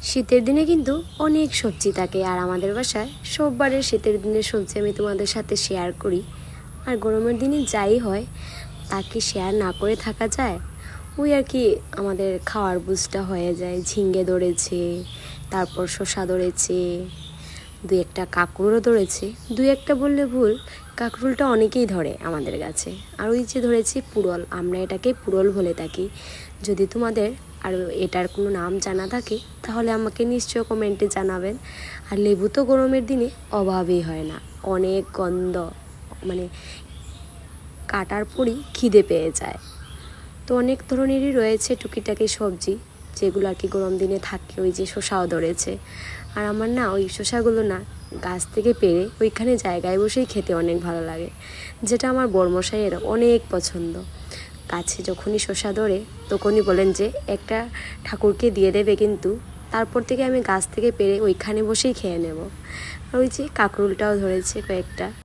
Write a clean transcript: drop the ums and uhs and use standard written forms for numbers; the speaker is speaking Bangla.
শীতের দিনে কিন্তু অনেক সবজি থাকে, আর আমাদের বাসায় সববারের শীতের দিনের সবজি আমি তোমাদের সাথে শেয়ার করি। আর গরমের দিনে যাই হয় তাকে শেয়ার না করে থাকা যায়? ওই আর কি, আমাদের খাওয়ার বুঝটা হয়ে যায়। ঝিঙ্গে ধরেছে, তারপর শসা ধরেছে, দুই একটা কাঁকরোলও ধরেছে। দুই একটা বললে ভুল, কাঁকরোলটা অনেকেই ধরে আমাদের কাছে। আর ওই যে ধরেছি পুরল, আমরা এটাকে পুরল বলে থাকি। যদি তোমাদের আর এটার কোনো নাম জানা থাকে তাহলে আমাকে নিশ্চয় কমেন্টে জানাবেন। আর লেবু তো গরমের দিনে অভাবই হয় না, অনেক গন্ধ, মানে কাটার পরই খিদে পেয়ে যায়। তো অনেক ধরনেরই রয়েছে টুকিটাকি সবজি যেগুলো আর কি গরম দিনে থাকে। ওই যে শসাও ধরেছে, আর আমার না ওই শসাগুলো না গাছ থেকে পেড়ে ওইখানে জায়গায় বসেই খেতে অনেক ভালো লাগে, যেটা আমার বড়মশাইয়ের অনেক পছন্দ। গাছে যখনই শসা ধরে তখনই বলেন যে একটা ঠাকুরকে দিয়ে দেবে, কিন্তু তারপর থেকে আমি গাছ থেকে পেড়ে ওইখানে বসেই খেয়ে নেব। আর ওই যে কাঁকরোলটাও ধরেছে কয়েকটা।